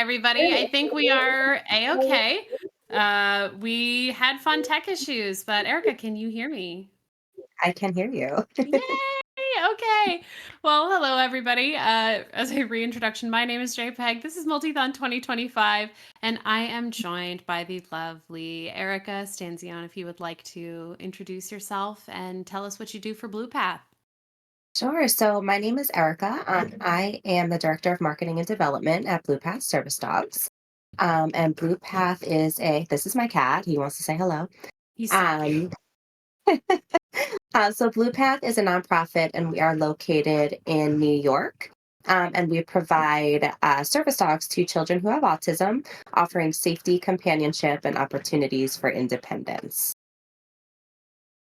everybody. I think we are a-okay. We had fun tech issues, but Erica, can you hear me? I can hear you. Yay! Okay. Well, hello everybody. As a reintroduction, my name is JPEG. This is Multithon 2025, and I am joined by the lovely Erica Stanzion. If you would like to introduce yourself and tell us what you do for BluePath. Sure. So my name is Erica. I am the Director of Marketing and Development at BluePath Service Dogs. And BluePath this is my cat. He wants to say hello. He's so cute. Um, so BluePath is a nonprofit and we are located in New York. And we provide service dogs to children who have autism, offering safety, companionship, and opportunities for independence.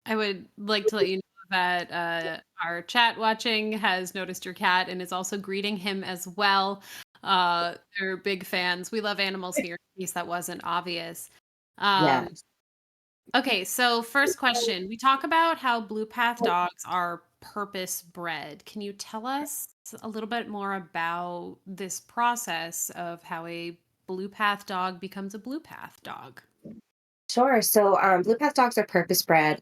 I would like to let you know that our chat watching has noticed your cat and is also greeting him as well. They're big fans. We love animals here, in case that wasn't obvious. Um, Yes. okay, so first question. We talk about how Blue Path dogs are purpose bred. Can you tell us a little bit more about this process of how a Blue Path dog becomes a Blue Path dog? Sure. So, blue path dogs are purpose bred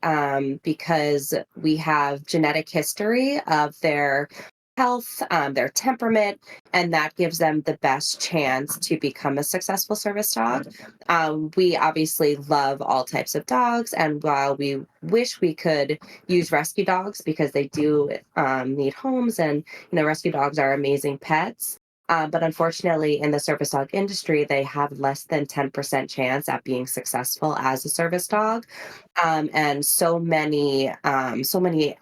because we have genetic history of their health, their temperament, and that gives them the best chance to become a successful service dog. We obviously love all types of dogs, and while we wish we could use rescue dogs because they do need homes, and rescue dogs are amazing pets. But unfortunately, in the service dog industry, they have less than 10% chance at being successful as a service dog. And so many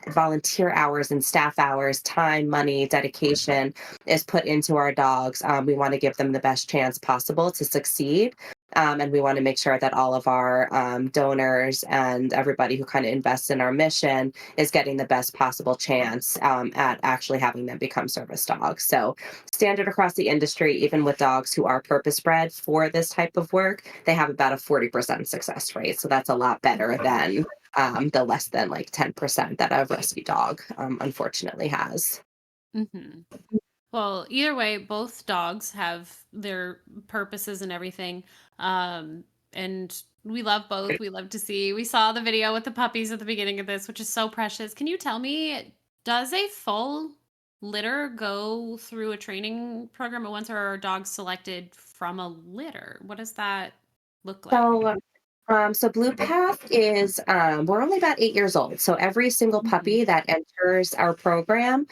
volunteer hours and staff hours, time, money, dedication is put into our dogs. We want to give them the best chance possible to succeed. And we want to make sure that all of our donors and everybody who kind of invests in our mission is getting the best possible chance at actually having them become service dogs. So, standard across the industry, even with dogs who are purpose bred for this type of work, they have about a 40% success rate. So, that's a lot better than the less than like 10% that a rescue dog unfortunately has. Mhm. Well, either way, both dogs have their purposes and everything. And we love both. We love to see. We saw the video with the puppies at the beginning of this, which is so precious. Can you tell me, does a full litter go through a training program at once, or are dogs selected from a litter? What does that look like? So Blue Path is we're only about 8 years old. So every single Mhm. puppy that enters our program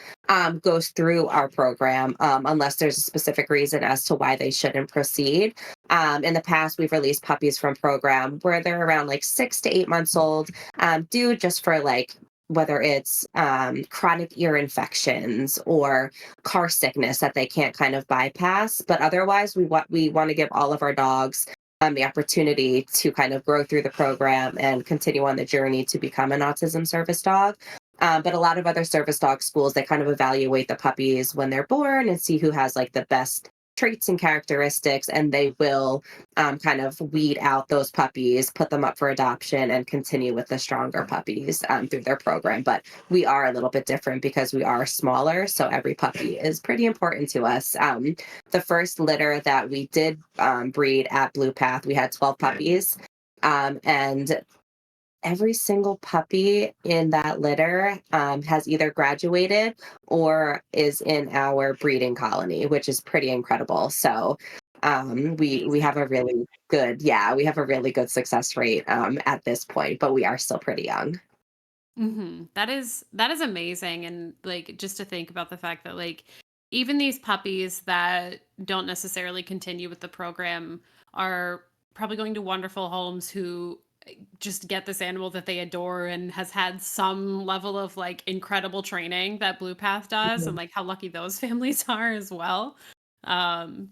goes through our program, unless there's a specific reason as to why they shouldn't proceed. In the past, we've released puppies from program where they're around like 6 to 8 months old, due just for like whether it's chronic ear infections or car sickness that they can't kind of bypass. But otherwise, we want to give all of our dogs the opportunity to kind of grow through the program and continue on the journey to become an autism service dog. But a lot of other service dog schools, they kind of evaluate the puppies when they're born and see who has like the best traits and characteristics, and they will kind of weed out those puppies, put them up for adoption, and continue with the stronger puppies through their program. But we are a little bit different because we are smaller, so every puppy is pretty important to us. The first litter that we did breed at Blue Path, we had 12 puppies. And every single puppy in that litter has either graduated or is in our breeding colony, which is pretty incredible. So we have Amazing. a really good, yeah, we have a really good success rate at this point, but we are still pretty young. That is amazing, and like just to think about the fact that like even these puppies that don't necessarily continue with the program are probably going to wonderful homes who just get this animal that they adore and has had some level of like incredible training that Blue Path does, and like how lucky those families are as well.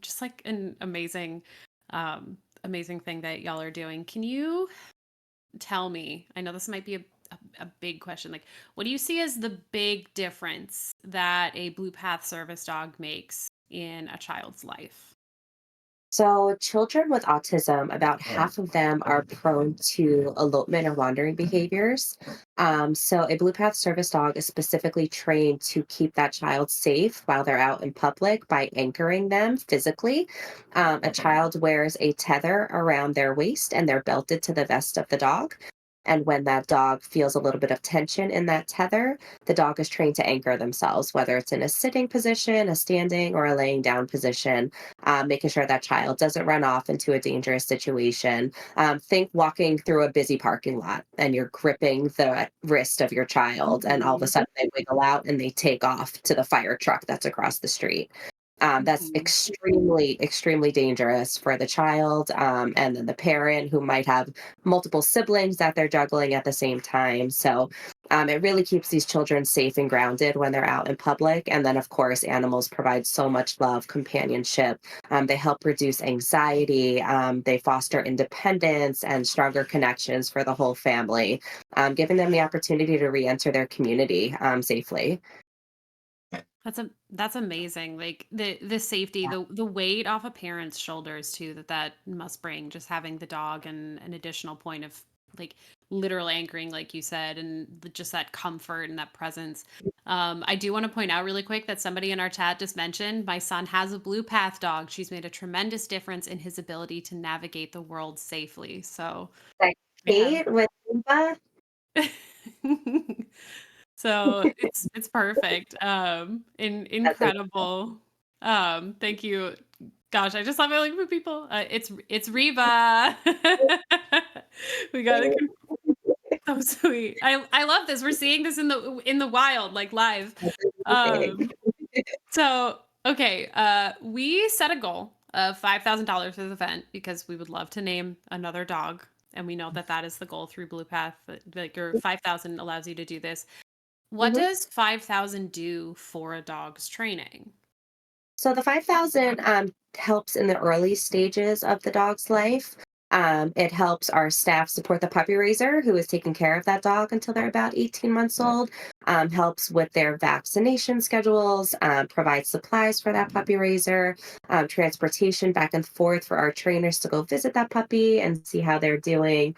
Just like an amazing thing that y'all are doing. Can you tell me, I know this might be a big question, like what do you see as the big difference that a Blue Path service dog makes in a child's life? So, children with autism, about half of them are prone to elopement or wandering behaviors. So, a Blue Path service dog is specifically trained to keep that child safe while they're out in public by anchoring them physically. A child wears a tether around their waist and they're belted to the vest of the dog. And when that dog feels a little bit of tension in that tether, the dog is trained to anchor themselves, whether it's in a sitting position, a standing, or a laying down position, making sure that child doesn't run off into a dangerous situation. Think walking through a busy parking lot and you're gripping the wrist of your child, and all of a Mhm. sudden they wiggle out and they take off to the fire truck that's across the street. That's Mhm. extremely, extremely dangerous for the child, and then the parent who might have multiple siblings that they're juggling at the same time. So it really keeps these children safe and grounded when they're out in public. And then, of course, animals provide so much love, companionship. They help reduce anxiety. They foster independence and stronger connections for the whole family, giving them the opportunity to re enter their community safely. That's amazing. Like the safety, the weight off a parent's shoulders too that must bring, just having the dog and an additional point of like literal anchoring, like you said, and just that comfort and that presence. I do want to point out really quick that somebody in our chat just mentioned my son has a Blue Path dog. She's made a tremendous difference in his ability to navigate the world safely. So Like yeah. Kate with Simba. So it's perfect. That's a Incredible. Thank you. Gosh, I just love it like for people. It's Reba. We got it. So sweet. I love this. We're seeing this in the wild, like live. that's amazing. Um, so okay, we set a goal of $5,000 for the event because we would love to name another dog, and we know that that is the goal through BluePath. Like your 5,000 allows you to do this. What Mhm. does 5,000 do for a dog's training? So the 5,000 helps in the early stages of the dog's life. It helps our staff support the puppy raiser who is taking care of that dog until they're about 18 months old, helps with their vaccination schedules, provides supplies for that puppy raiser, transportation back and forth for our trainers to go visit that puppy and see how they're doing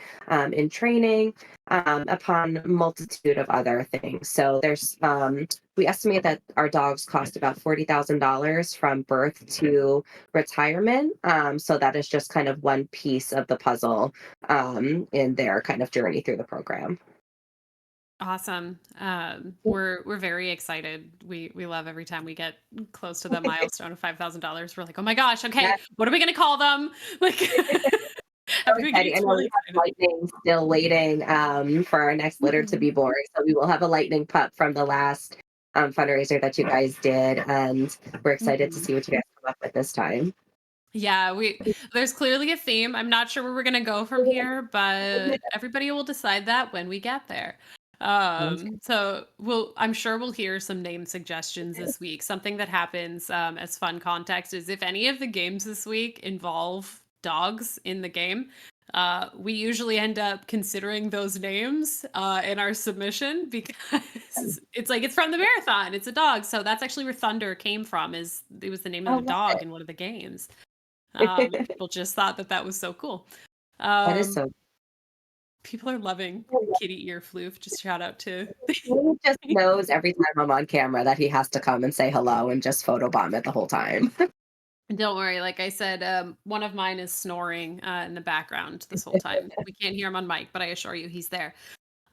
in training, upon multitude of other things. So we estimate that our dogs cost about $40,000 from birth to retirement. So that is just kind of one piece of the puzzle in their kind of journey through the program. Awesome. We're very excited. We love every time we get close to the milestone of $5,000. We're like, oh my gosh, Yeah, okay, what are we gonna call them? Like so everybody exciting. I gets know really we have excited. lightning still waiting for our next litter to Mhm. be born. So we will have a lightning pup from the last fundraiser that you guys did. And we're excited to Mhm. see what you guys come up with this time. Yeah, we there's clearly a theme. I'm not sure where we're gonna go from here, but everybody will decide that when we get there. So I'm sure we'll hear some name suggestions this week. Something that happens as fun context is if any of the games this week involve dogs in the game, we usually end up considering those names in our submission because it's like it's from the marathon. It's a dog, so that's actually where Thunder came from. Is it was the name of Oh, the love dog in one of the games. it. People just thought that that was so cool. That is Um, so People are loving cool. kitty ear floof. Just shout out to. He just knows every time I'm on camera that he has to come and say hello and just photobomb it the whole time. Don't worry, like I said, one of mine is snoring in the background this whole time. We can't hear him on mic, but I assure you he's there.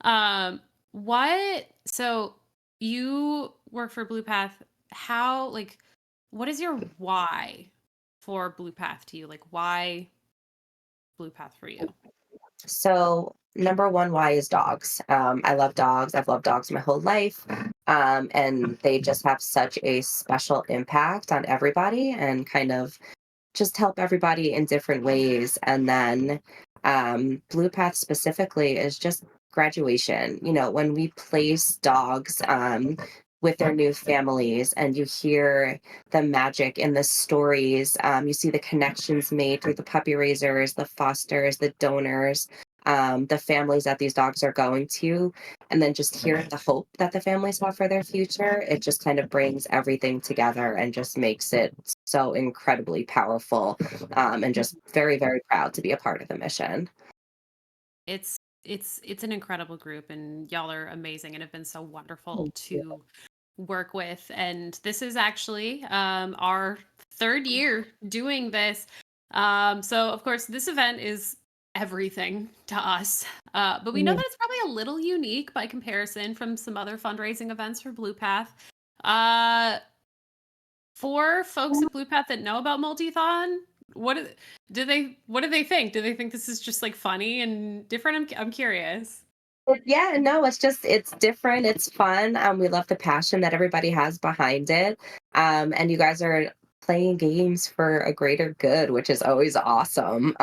Um, what? So you work for BluePath. How? Like, what is your why for BluePath to you? Like, why BluePath for you? So, number one, why is dogs? I love dogs. I've loved dogs my whole life. And they just have such a special impact on everybody and kind of just help everybody in different ways. And then Blue Path specifically is just graduation. You know, when we place dogs with their new families and you hear the magic in the stories, you see the connections made through the puppy raisers, the fosters, the donors. The families that these dogs are going to, and then just hearing the hope that the families have for their future, it just kind of brings everything together and just makes it so incredibly powerful, and just very, very proud to be a part of the mission. It's it's an incredible group, and y'all are amazing and have been so wonderful Thank you. to work with. And this is actually our third year doing this. So of course this event is everything to us. But we know Mhm. that it's probably a little unique by comparison from some other fundraising events for BluePath. Uh, for folks at BluePath that know about Multithon, what do they think? Do they think this is just like funny and different? I'm curious. But yeah, no, it's different, it's fun, we love the passion that everybody has behind it, and you guys are playing games for a greater good, which is always awesome,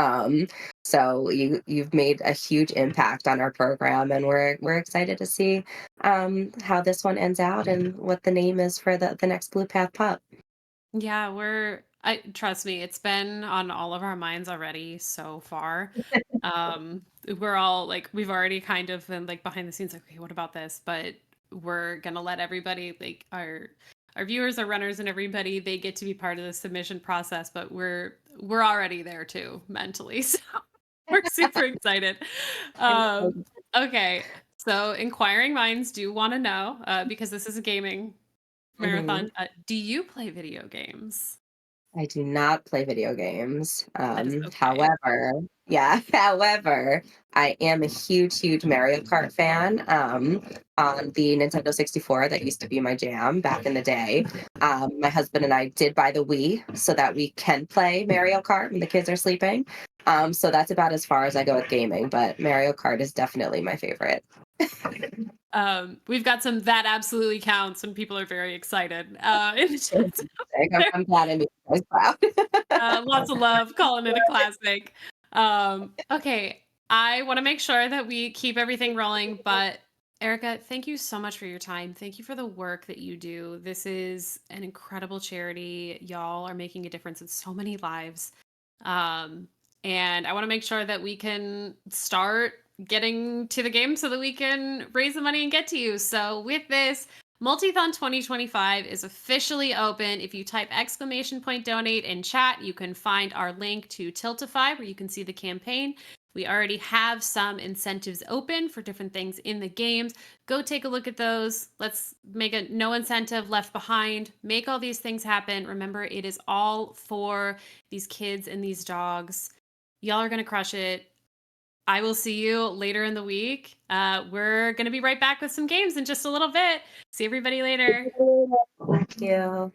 so you've made a huge impact on our program, and we're excited to see, how this one ends out and what the name is for the next Blue Path Pup. Yeah, I trust me, it's been on all of our minds already so far. Um, we're all like we've already kind of been like behind the scenes like, okay, what about this? But we're gonna let everybody like our viewers, our runners and everybody, they get to be part of the submission process, but we're already there too mentally. So we're super excited. Um, okay. So inquiring minds do want to know, because this is a gaming Mhm. marathon. Do you play video games? I do not play video games. That is okay. However, yeah, however, I am a huge, huge Mario Kart fan. On the Nintendo 64, that used to be my jam back in the day. My husband and I did buy the Wii so that we can play Mario Kart when the kids are sleeping. So that's about as far as I go with gaming, but Mario Kart is definitely my favorite. We've got some that absolutely counts, and people are very excited. In the chat I'm glad I made you guys proud. lots of love, calling it a classic. Okay, I want to make sure that we keep everything rolling, but Erica, thank you so much for your time. Thank you for the work that you do. This is an incredible charity. Y'all are making a difference in so many lives. Um, and I want to make sure that we can start getting to the game so that we can raise the money and get to you. So with this, Multithon 2025 is officially open. If you type exclamation point donate in chat, you can find our link to Tiltify where you can see the campaign. We already have some incentives open for different things in the games. Go take a look at those. Let's make a no incentive left behind. Make all these things happen. Remember, it is all for these kids and these dogs. Y'all are going to crush it. I will see you later in the week. We're going to be right back with some games in just a little bit. See everybody later. Thank you.